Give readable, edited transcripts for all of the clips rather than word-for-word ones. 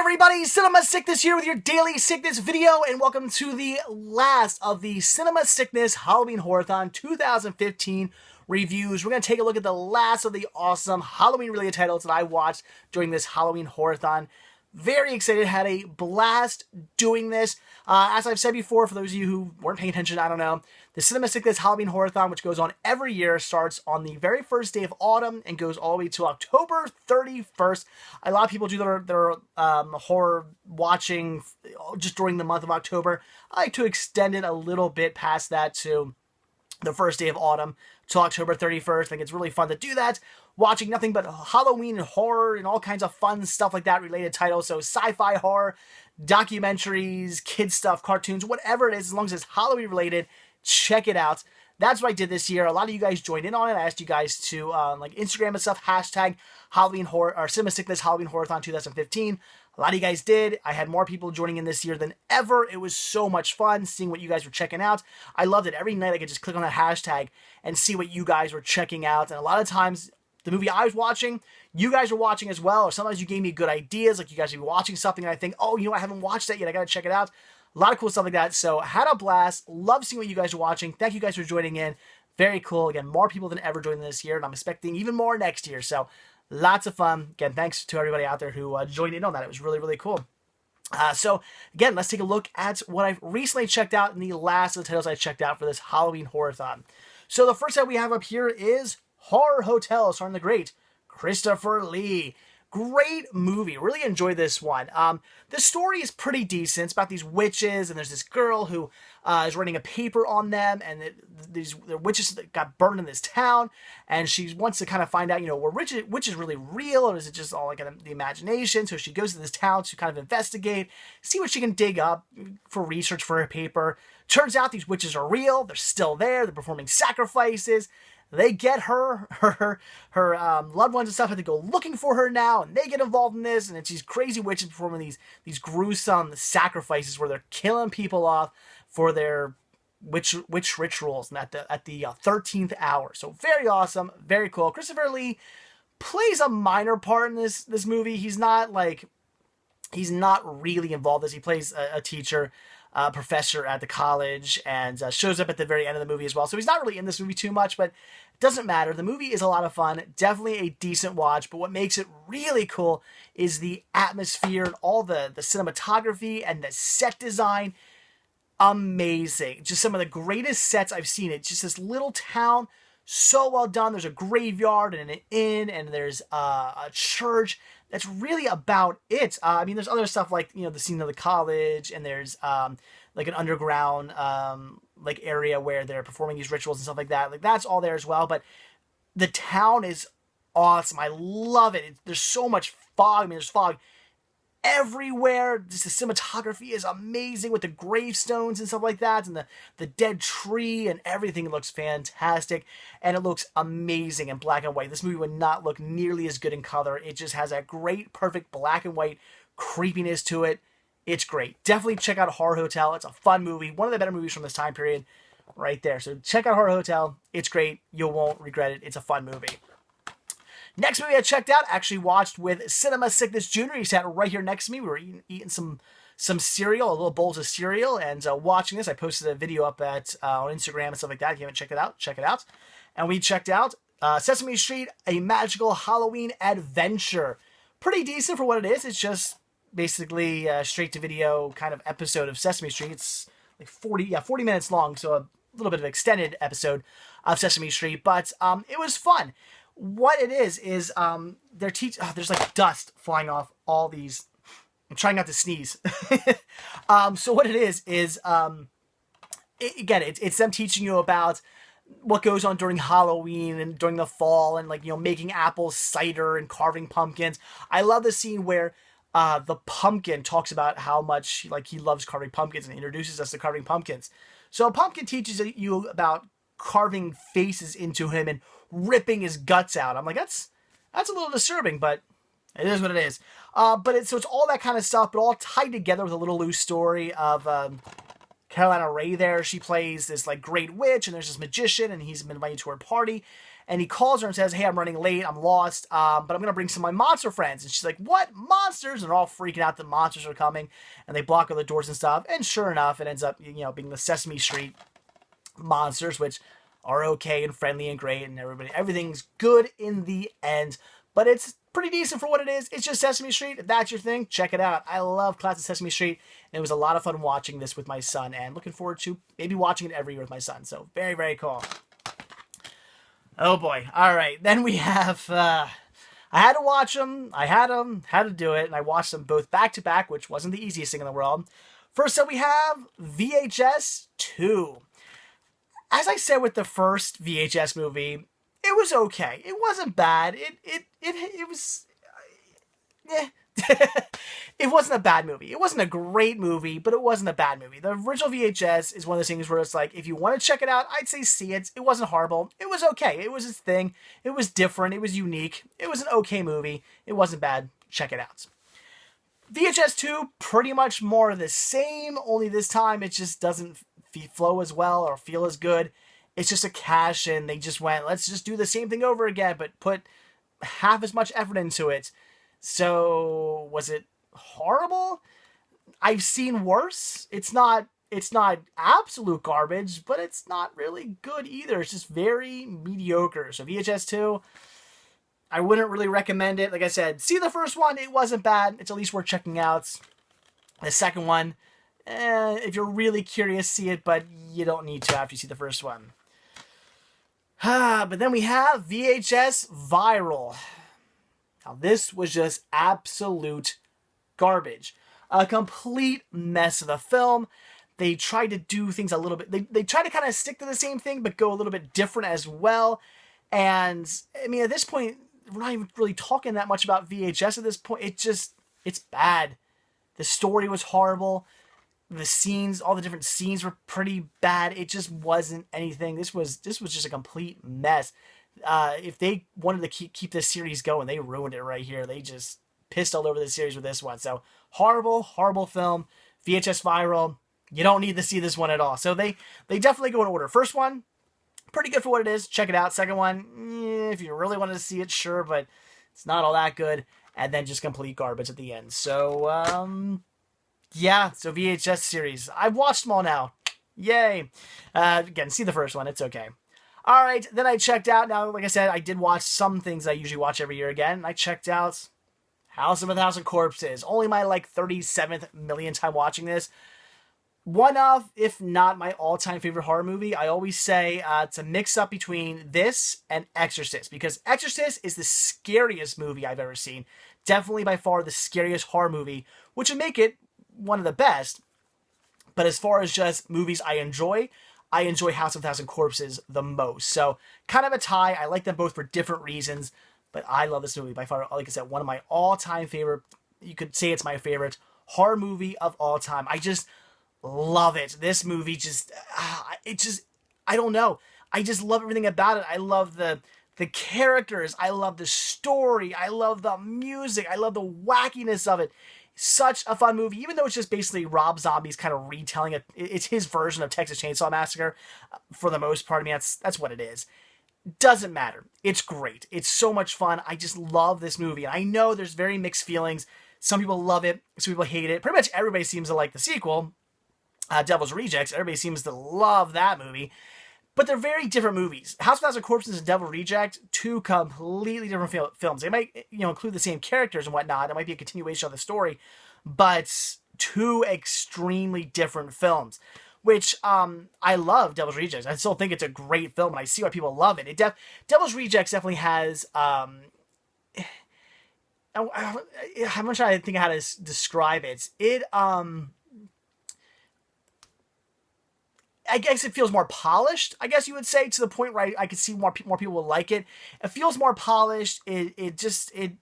everybody, Cinema Sickness here with your daily sickness video, and welcome to the last of the Cinema Sickness Halloween Horrorthon 2015 reviews. We're going to take a look at the last of the awesome Halloween-related titles that I watched during this Halloween Horrorthon. Very excited, had a blast doing this. As I've said before, for those of you who weren't paying attention, I don't know, the Cinema Sickness Halloween Horrorthon, which goes on every year, starts on the very first day of autumn and goes all the way to October 31st. A lot of people do their horror watching just during the month of October. I like to extend it a little bit past that to the first day of autumn till October 31st. I think it's really fun to do that. Watching nothing but Halloween and horror and all kinds of fun stuff like that, related titles. So sci-fi horror, documentaries, kid stuff, cartoons, whatever it is, as long as it's Halloween related, check it out. That's what I did this year. A lot of you guys joined in on it. I asked you guys to like Instagram and stuff, hashtag Halloween Horror or Cinema Sickness Halloween Horrorthon 2015. A lot of you guys did. I had more people joining in this year than ever. It was so much fun seeing what you guys were checking out. I loved it. Every night I could just click on that hashtag and see what you guys were checking out. And a lot of times, the movie I was watching, you guys were watching as well, or sometimes you gave me good ideas, like you guys would be watching something and I think, oh, you know, I haven't watched that yet, I gotta check it out. A lot of cool stuff like that, so had a blast, love seeing what you guys are watching, thank you guys for joining in, very cool, again, more people than ever joining this year, and I'm expecting even more next year, so lots of fun. Again, thanks to everybody out there who joined in on that, it was really, really cool. So, again, let's take a look at what I've recently checked out in the last of the titles I checked out for this Halloween Horrorthon. So the first that we have up here is Horror Hotel, starring the great Christopher Lee. Great movie. Really enjoyed this one. The story is pretty decent. It's about these witches, and there's this girl who is writing a paper on them, and these witches that got burned in this town, and she wants to kind of find out, you know, were witches really real, or is it just all like the imagination? So she goes to this town to kind of investigate, see what she can dig up for research for her paper. Turns out these witches are real. They're still there. They're performing sacrifices. They get her loved ones and stuff have to go looking for her now, and they get involved in this, and it's these crazy witches performing these gruesome sacrifices where they're killing people off for their witch rituals, and at the 13th hour. So very awesome, very cool. Christopher Lee plays a minor part in this movie. He's not really involved as he plays a teacher. Professor at the college, and shows up at the very end of the movie as well. So he's not really in this movie too much, but it doesn't matter. The movie is a lot of fun. Definitely a decent watch, but what makes it really cool is the atmosphere and all the cinematography and the set design. Amazing. Just some of the greatest sets I've seen. It's just this little town, so well done. There's a graveyard and an inn, and there's a church. That's really about it. I mean, there's other stuff like, you know, the scene of the college, and there's like an underground like area where they're performing these rituals and stuff like that. Like, that's all there as well. But the town is awesome. I love it. There's so much fog. I mean, there's fog everywhere. Just the cinematography is amazing with the gravestones and stuff like that, and the dead tree and everything. It looks fantastic, and it looks amazing in black and white. This movie would not look nearly as good in color. It just has that great, perfect black and white creepiness to it. It's great. Definitely check out Horror Hotel. It's a fun movie. One of the better movies from this time period right there. So check out Horror Hotel. It's great. You won't regret it. It's a fun movie. Next movie I checked out, actually watched with Cinema Sickness Jr. He sat right here next to me. We were eating some cereal, a little bowls of cereal, and watching this. I posted a video up on Instagram and stuff like that. If you haven't checked it out, check it out. And we checked out Sesame Street, A Magical Halloween Adventure. Pretty decent for what it is. It's just basically a straight-to-video kind of episode of Sesame Street. It's like 40 minutes long, so a little bit of extended episode of Sesame Street. But it was fun. What it is there's like dust flying off all these. I'm trying not to sneeze. So what it is it's them teaching you about what goes on during Halloween and during the fall, and, like, you know, making apple cider and carving pumpkins. I love the scene where the pumpkin talks about how much he loves carving pumpkins and introduces us to carving pumpkins. So a pumpkin teaches you about carving faces into him and ripping his guts out. I'm like, that's a little disturbing, but it is what it is. So it's all that kind of stuff, but all tied together with a little loose story of Carolina Ray there. She plays this, like, great witch, and there's this magician, and he's been invited to her party, and he calls her and says, hey, I'm running late, I'm lost, but I'm going to bring some of my monster friends. And she's like, what? Monsters? And they're all freaking out that monsters are coming, and they block all the doors and stuff, and sure enough, it ends up, being the Sesame Street monsters, which are okay and friendly and great, and everything's good in the end, but it's pretty decent for what it is. It's just Sesame Street. If that's your thing, check it out. I love classic Sesame Street, and it was a lot of fun watching this with my son, and looking forward to maybe watching it every year with my son. So very, very cool. Oh boy. All right. Then we have, I had to watch them. I had to do it, and I watched them both back to back, which wasn't the easiest thing in the world. First up, we have VHS 2. As I said with the first VHS movie, it was okay. It wasn't bad. It was... It wasn't a bad movie. It wasn't a great movie, but it wasn't a bad movie. The original VHS is one of those things where it's like, if you want to check it out, I'd say see it. It wasn't horrible. It was okay. It was its thing. It was different. It was unique. It was an okay movie. It wasn't bad. Check it out. VHS 2, pretty much more of the same, only this time it just doesn't flow as well or feel as good. It's just a cash in. They just went, let's just do the same thing over again, but put half as much effort into it. So, was it horrible? I've seen worse. It's not absolute garbage, but it's not really good either. It's just very mediocre. So VHS 2, I wouldn't really recommend it. Like I said, see the first one. It wasn't bad. It's at least worth checking out. The second one, if you're really curious, see it, but you don't need to after you see the first one. But then we have VHS Viral. Now, this was just absolute garbage. A complete mess of the film. They tried to do things a little bit... They tried to kind of stick to the same thing, but go a little bit different as well. And, I mean, at this point, we're not even really talking that much about VHS at this point. It's bad. The story was horrible. The scenes, all the different scenes were pretty bad. It just wasn't anything. This was just a complete mess. If they wanted to keep this series going, they ruined it right here. They just pissed all over the series with this one. So horrible, horrible film. VHS Viral. You don't need to see this one at all. So they definitely go in order. First one, pretty good for what it is. Check it out. Second one, if you really wanted to see it, sure, but it's not all that good. And then just complete garbage at the end. So, yeah, so VHS series. I've watched them all now. Yay. Again, see the first one. It's okay. All right, then I checked out. Now, like I said, I did watch some things I usually watch every year again. And I checked out House of a Thousand Corpses. Only my, 37th million time watching this. One of, if not my all-time favorite horror movie. I always say it's a mix-up between this and Exorcist. Because Exorcist is the scariest movie I've ever seen. Definitely by far the scariest horror movie, which would make it one of the best. But as far as just movies I enjoy House of a Thousand Corpses the most. So, kind of a tie. I like them both for different reasons. But I love this movie. By far, like I said, one of my all-time favorite, you could say it's my favorite horror movie of all time. I just love it. This movie I don't know. I just love everything about it. I love the characters. I love the story. I love the music. I love the wackiness of it. Such a fun movie, even though it's just basically Rob Zombie's kind of retelling it. It's his version of Texas Chainsaw Massacre for the most part. I mean, that's what it is. Doesn't matter. It's great. It's so much fun. I just love this movie. And I know there's very mixed feelings. Some people love it. Some people hate it. Pretty much everybody seems to like the sequel, Devil's Rejects. Everybody seems to love that movie. But they're very different movies. House of a Thousand Corpses and Devil Reject, two completely different films. They might, include the same characters and whatnot. It might be a continuation of the story, but two extremely different films. Which I love Devil's Rejects. I still think it's a great film, and I see why people love it. Devil's Rejects definitely has. I'm not trying to think of how to describe it. I guess it feels more polished, I guess you would say, to the point where I could see more people will like it. It feels more polished. I'm trying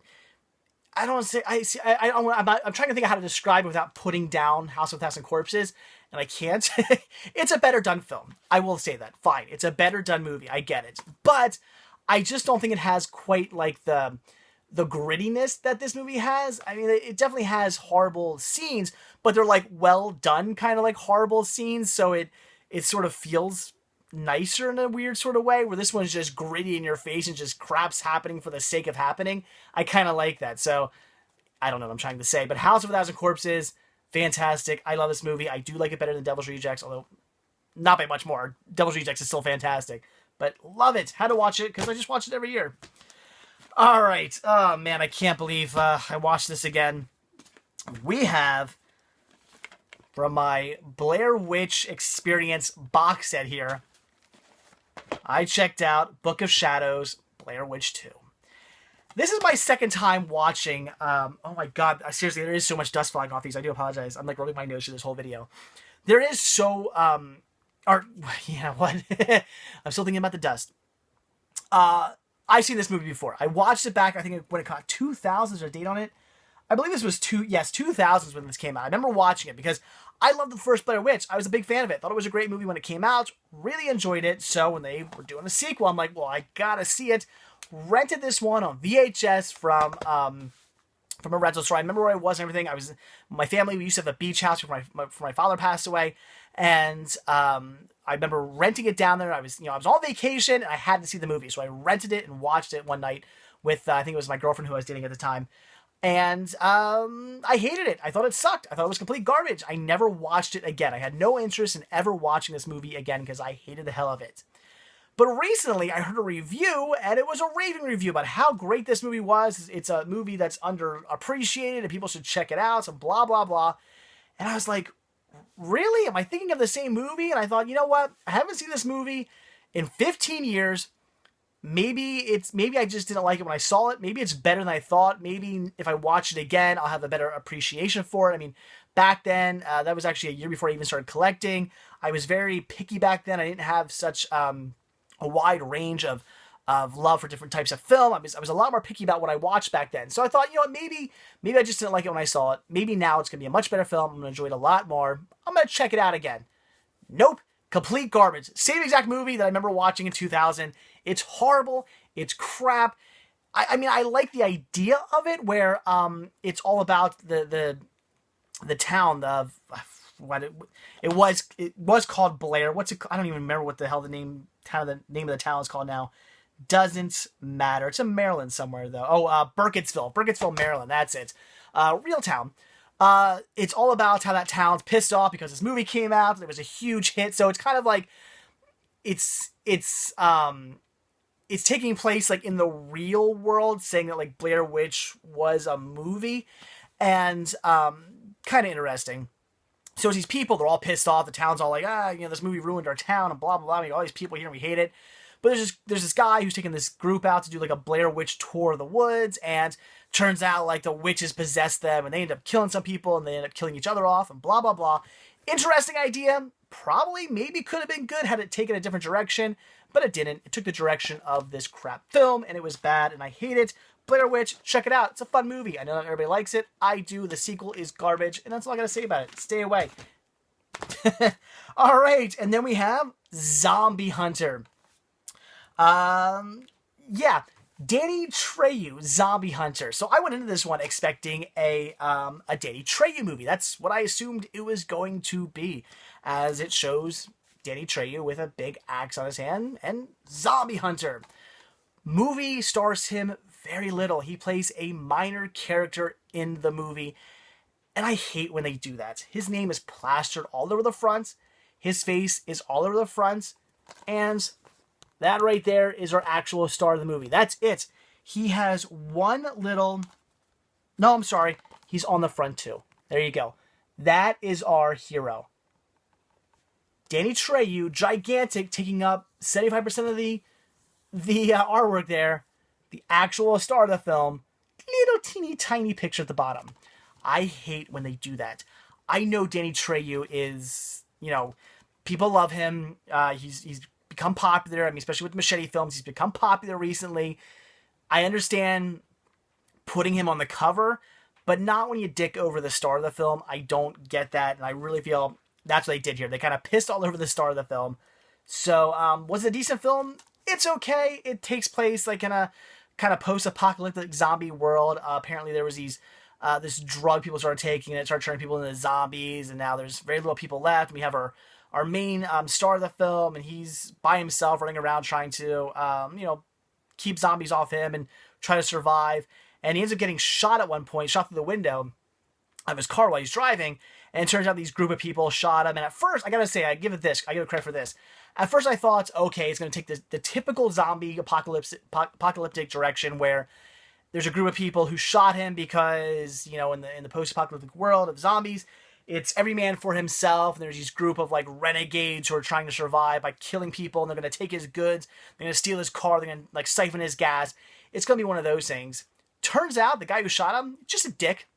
to think of how to describe it without putting down House of a Thousand Corpses, and I can't. It's a better done film. I will say that. Fine. It's a better done movie. I get it. But I just don't think it has quite the grittiness that this movie has. I mean, it definitely has horrible scenes, but they're well done kind of horrible scenes, so it sort of feels nicer in a weird sort of way, where this one's just gritty in your face and just crap's happening for the sake of happening. I kind of like that. So I don't know what I'm trying to say, but House of a Thousand Corpses, fantastic. I love this movie. I do like it better than Devil's Rejects, although not by much more. Devil's Rejects is still fantastic, but love it. Had to watch it because I just watch it every year. All right. Oh, man, I can't believe I watched this again. We have, from my Blair Witch Experience box set here, I checked out Book of Shadows, Blair Witch 2. This is my second time watching. Oh my god, seriously, there is so much dust flying off these. I do apologize. I'm like rubbing my nose through this whole video. There is so, yeah, what? I'm still thinking about the dust. I've seen this movie before. I watched it back, I think when it caught 2000, is there a date on it? I believe this was 2000s when this came out. I remember watching it because I loved the first Blair Witch. I was a big fan of it. Thought it was a great movie when it came out. Really enjoyed it. So when they were doing a sequel, I'm like, well, I gotta see it. Rented this one on VHS from a rental store. I remember where I was and everything. My family, we used to have a beach house before my father passed away. And I remember renting it down there. I was on vacation and I had to see the movie. So I rented it and watched it one night with, I think it was my girlfriend who I was dating at the time. And I hated it. I thought it sucked. I thought it was complete garbage. I never watched it again. I had no interest in ever watching this movie again because I hated the hell of it. But recently, I heard a review, and it was a raving review about how great this movie was. It's a movie that's underappreciated, and people should check it out, so blah, blah, blah. And I was like, really? Am I thinking of the same movie? And I thought, you know what? I haven't seen this movie in 15 years. Maybe I just didn't like it when I saw it. Maybe it's better than I thought. Maybe if I watch it again, I'll have a better appreciation for it. I mean, back then, that was actually a year before I even started collecting. I was very picky back then. I didn't have such a wide range of love for different types of film. I was a lot more picky about what I watched back then. So I thought, you know what, maybe I just didn't like it when I saw it. Maybe now it's going to be a much better film. I'm going to enjoy it a lot more. I'm going to check it out again. Nope. Complete garbage. Same exact movie that I remember watching in 2000. It's horrible. It's crap. I mean, I like the idea of it where it's all about the town of what it was called Blair. What's it? I don't even remember what the hell the name of the town is called now. Doesn't matter. It's in Maryland somewhere though. Oh, Burkittsville, Maryland. That's it. Real town. It's all about how that town's pissed off because this movie came out and it was a huge hit. So it's kind of like it's taking place like in the real world, saying that like Blair Witch was a movie, and kind of interesting. So it's these people, they're all pissed off. The town's all like, this movie ruined our town and blah, blah, blah. I mean, all these people here and we hate it. But there's this guy who's taking this group out to do like a Blair Witch tour of the woods, and turns out like the witches possessed them and they end up killing some people and they end up killing each other off and blah, blah, blah. Interesting idea. Maybe could have been good had it taken a different direction, but it didn't. It took the direction of this crap film and it was bad and I hate it. Blair Witch, check it out. It's a fun movie. I know not everybody likes it. I do. The sequel is garbage, and that's all I gotta say about it. Stay away. All right, and then we have Zombie Hunter. Yeah, Danny Trejo, Zombie Hunter. So I went into this one expecting a Danny Trejo movie. That's what I assumed it was going to be, as it shows Danny Trejo with a big axe on his hand and Zombie Hunter. Movie stars him very little. He plays a minor character in the movie, and I hate when they do that. His name is plastered all over the front. His face is all over the front, and that right there is our actual star of the movie. That's it. He has one little... No, I'm sorry. He's on the front too. There you go. That is our hero. Danny Trejo, gigantic, taking up 75% of the artwork there. The actual star of the film, little teeny tiny picture at the bottom. I hate when they do that. I know Danny Trejo is, people love him. He's become popular. I mean, especially with Machete films, he's become popular recently. I understand putting him on the cover, but not when you dick over the star of the film. I don't get that, and I really feel that's what they did here. They kind of pissed all over the star of the film. So, was it a decent film? It's okay. It takes place like in a kind of post-apocalyptic zombie world. Apparently there was this drug people started taking and it started turning people into zombies, and now there's very little people left. We have our our main star of the film, and he's by himself running around trying to, keep zombies off him and try to survive. And he ends up getting shot at one point, shot through the window of his car while he's driving. And it turns out these group of people shot him. And at first, I gotta say, I give it credit for this. At first, I thought, okay, it's gonna take the typical zombie apocalyptic direction where there's a group of people who shot him because, in the post-apocalyptic world of zombies, it's every man for himself, and there's these group of, renegades who are trying to survive by killing people, and they're going to take his goods, they're going to steal his car, they're going to, siphon his gas. It's going to be one of those things. Turns out, the guy who shot him, just a dick.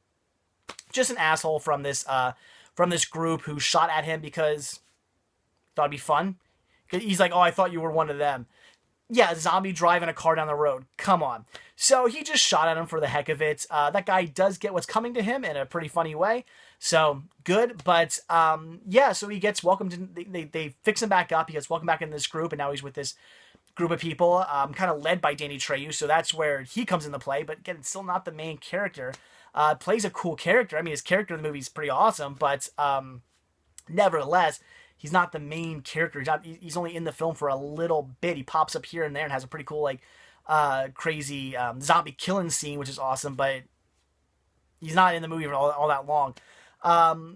Just an asshole from this group who shot at him because thought it'd be fun. He's like, oh, I thought you were one of them. Yeah, a zombie driving a car down the road. Come on. So he just shot at him for the heck of it. That guy does get what's coming to him in a pretty funny way. So, good. But, so he gets welcomed. They fix him back up. He gets welcomed back into this group, and now he's with this group of people, kind of led by Danny Trejo. So that's where he comes into play. But, again, it's still not the main character. Plays a cool character. I mean, his character in the movie is pretty awesome. But, nevertheless, he's not the main character. He's only in the film for a little bit. He pops up here and there and has a pretty cool, crazy zombie killing scene, which is awesome. But he's not in the movie for all that long.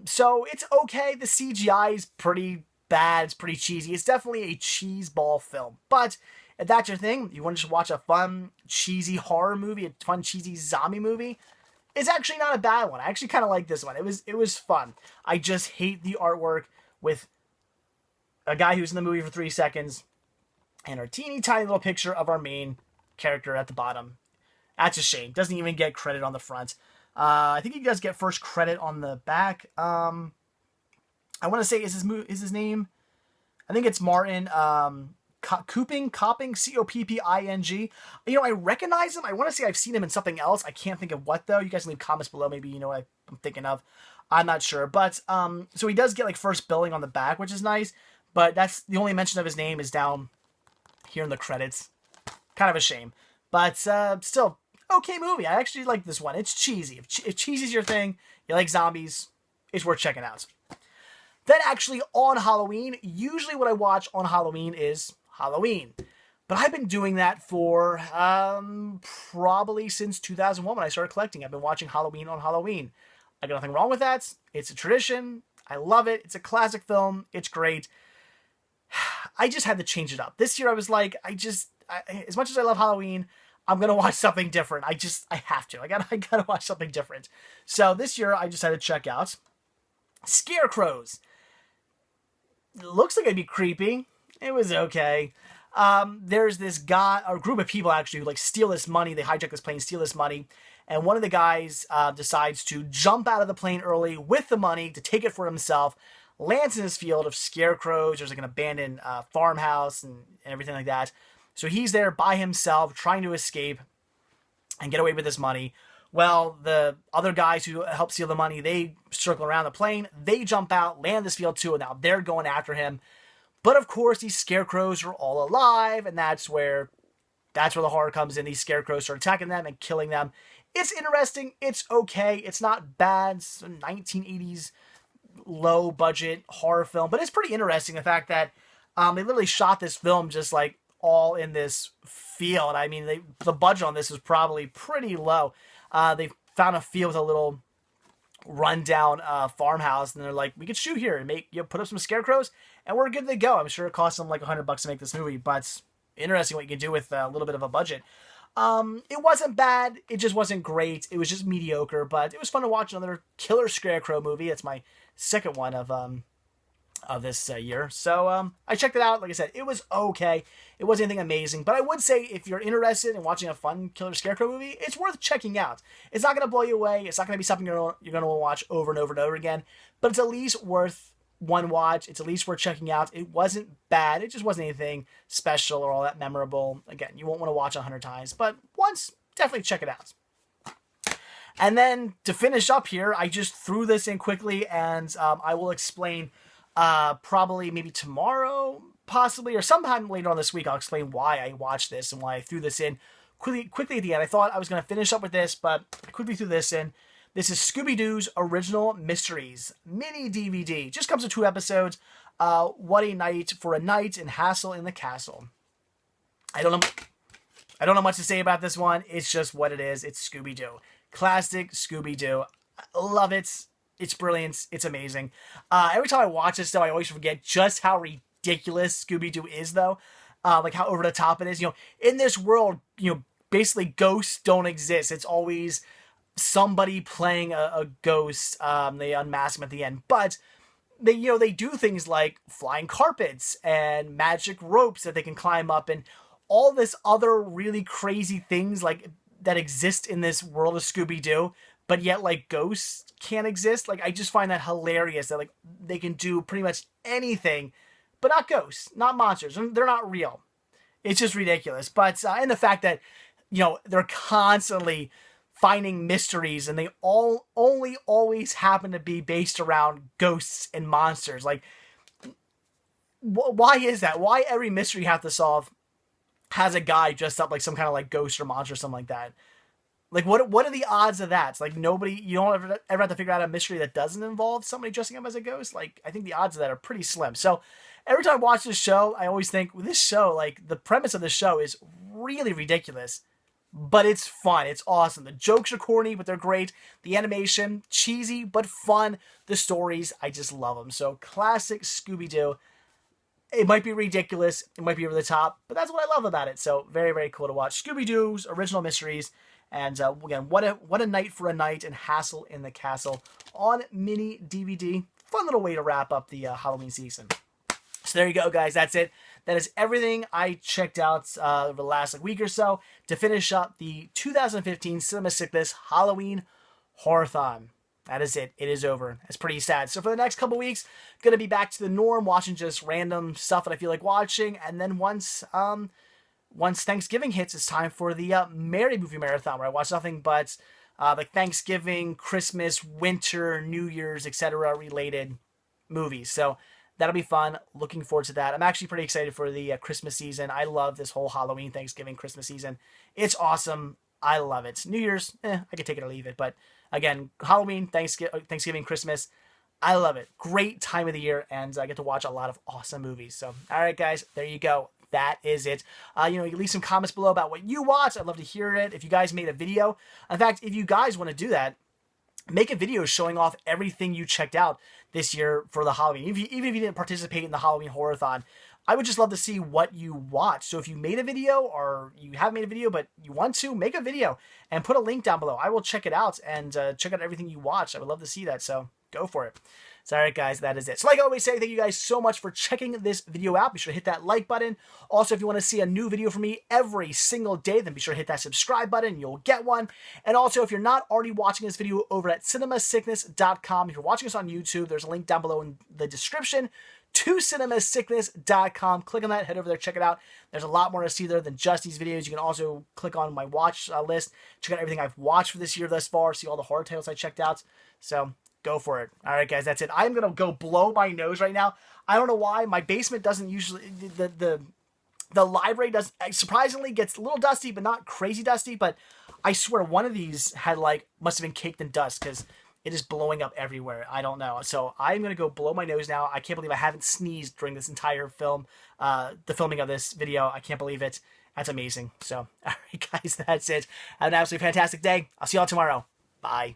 So it's okay. The CGI is pretty bad. It's pretty cheesy. It's definitely a cheeseball film. But if that's your thing, you want to just watch a fun, cheesy horror movie, a fun, cheesy zombie movie, it's actually not a bad one. I actually kind of like this one. It was fun. I just hate the artwork with a guy who's in the movie for 3 seconds and our teeny tiny little picture of our main character at the bottom. That's a shame. Doesn't even get credit on the front. I think he does get first credit on the back. I want to say, is his name? I think it's Martin Copping, Copping. I recognize him. I want to say I've seen him in something else. I can't think of what, though. You guys can leave comments below. Maybe you know what I'm thinking of. I'm not sure. But, so he does get, first billing on the back, which is nice. But that's the only mention of his name is down here in the credits. Kind of a shame. But, still, okay movie. I actually like this one. It's cheesy. If cheesy's your thing, you like zombies, it's worth checking out. Then actually on Halloween, usually what I watch on Halloween is Halloween. But I've been doing that for probably since 2001 when I started collecting. I've been watching Halloween on Halloween. I got nothing wrong with that. It's a tradition. I love it. It's a classic film. It's great. I just had to change it up. This year I was like, as much as I love Halloween, I'm going to watch something different. I have to. I gotta watch something different. So this year I just had to check out Scarecrows. It looks like it'd be creepy. It was okay. There's this guy, or group of people actually, who steal this money. They hijack this plane, steal this money. And one of the guys decides to jump out of the plane early with the money to take it for himself. Lands in this field of scarecrows. There's an abandoned farmhouse and everything like that. So he's there by himself trying to escape and get away with his money. Well, the other guys who help steal the money, they circle around the plane. They jump out, land this field too, and now they're going after him. But of course, these scarecrows are all alive, and that's where the horror comes in. These scarecrows start attacking them and killing them. It's interesting. It's okay. It's not bad. It's a 1980s low-budget horror film, but it's pretty interesting, the fact that they literally shot this film just all in this field. I mean, the budget on this is probably pretty low. They found a field with a little rundown farmhouse, and they're like, we could shoot here and put up some scarecrows, and we're good to go. I'm sure it cost them $100 to make this movie, but it's interesting what you can do with a little bit of a budget. It wasn't bad. It just wasn't great. It was just mediocre, but it was fun to watch another killer Scarecrow movie. It's my second one of this year. So I checked it out. Like I said, it was okay. It wasn't anything amazing, but I would say if you're interested in watching a fun killer Scarecrow movie, it's worth checking out. It's not going to blow you away. It's not going to be something you're going to watch over and over and over again, but it's at least worth one watch. It's at least worth checking out. It wasn't bad. It just wasn't anything special or all that memorable. Again, you won't want to watch 100 times, but once, definitely check it out. And then to finish up here, I just threw this in quickly, and I will explain probably maybe tomorrow, possibly, or sometime later on this week. I'll explain why I watched this and why I threw this in quickly at the end. I thought I was going to finish up with this, but I quickly threw this in. This is Scooby-Doo's Original Mysteries mini DVD. Just comes with 2 episodes. What a night for a night and hassle in the castle. I don't know much to say about this one. It's just what it is. It's Scooby-Doo. Classic Scooby-Doo. I love it. It's brilliant. It's amazing. Every time I watch this, though, I always forget just how ridiculous Scooby-Doo is, though. Like how over the top it is. You know, in this world, you know, basically ghosts don't exist. It's always somebody playing a ghost. They unmask him at the end. But they, you know, they do things like flying carpets and magic ropes that they can climb up and all this other really crazy things like that exist in this world of Scooby-Doo, but yet like ghosts can't exist. Like I just find that hilarious that like they can do pretty much anything, but not ghosts, not monsters. They're not real. It's just ridiculous. But and the fact that, you know, they're constantly finding mysteries and they all only always happen to be based around ghosts and monsters. Like why is that? Why every mystery you have to solve has a guy dressed up like some kind of like ghost or monster or something like that? Like what are the odds of that? It's like nobody, you don't ever have to figure out a mystery that doesn't involve somebody dressing up as a ghost. Like I think the odds of that are pretty slim. So every time I watch this show, I always think, well, this show, like the premise of the show is really ridiculous, but it's fun. It's awesome. The jokes are corny, but they're great. The animation, cheesy, but fun. The stories, I just love them. So classic Scooby-Doo. It might be ridiculous. It might be over the top, but that's what I love about it. So very, very cool to watch. Scooby-Doo's original mysteries. And again, what a night for a night and hassle in the castle on mini DVD. Fun little way to wrap up the Halloween season. So there you go, guys. That's it. That is everything I checked out over the last week or so to finish up the 2015 Cinema Sickness Halloween Horrorthon. That is it. It is over. It's pretty sad. So for the next couple weeks, going to be back to the norm, watching just random stuff that I feel like watching. And then once Thanksgiving hits, it's time for the Merry Movie Marathon, where I watch nothing but like Thanksgiving, Christmas, winter, New Year's, etc. related movies. So that'll be fun. Looking forward to that. I'm actually pretty excited for the Christmas season. I love this whole Halloween, Thanksgiving, Christmas season. It's awesome. I love it. New Year's, I could take it or leave it. But again, Halloween, Thanksgiving, Christmas, I love it. Great time of the year, and I get to watch a lot of awesome movies. So, all right, guys, there you go. That is it. You leave some comments below about what you watch. I'd love to hear it. If you guys made a video, in fact, if you guys want to do that, make a video showing off everything you checked out this year for the Halloween. Even if you didn't participate in the Halloween Horrorthon, I would just love to see what you watched. So if you made a video or you haven't made a video but you want to, make a video and put a link down below. I will check it out and check out everything you watched. I would love to see that, so go for it. So, all right, guys, that is it. So like I always say, thank you guys so much for checking this video out. Be sure to hit that like button. Also, if you want to see a new video from me every single day, then be sure to hit that subscribe button. You'll get one. And also, if you're not already watching this video over at cinemasickness.com, if you're watching us on YouTube, there's a link down below in the description to cinemasickness.com. Click on that, head over there, check it out. There's a lot more to see there than just these videos. You can also click on my watch list, check out everything I've watched for this year thus far, see all the horror tales I checked out. So go for it. All right, guys, that's it. I'm going to go blow my nose right now. I don't know why. My basement doesn't usually, the library does, surprisingly gets a little dusty, but not crazy dusty. But I swear one of these had must have been caked in dust because it is blowing up everywhere. I don't know. So I'm going to go blow my nose now. I can't believe I haven't sneezed during this entire film, the filming of this video. I can't believe it. That's amazing. So, all right, guys, that's it. Have an absolutely fantastic day. I'll see y'all tomorrow. Bye.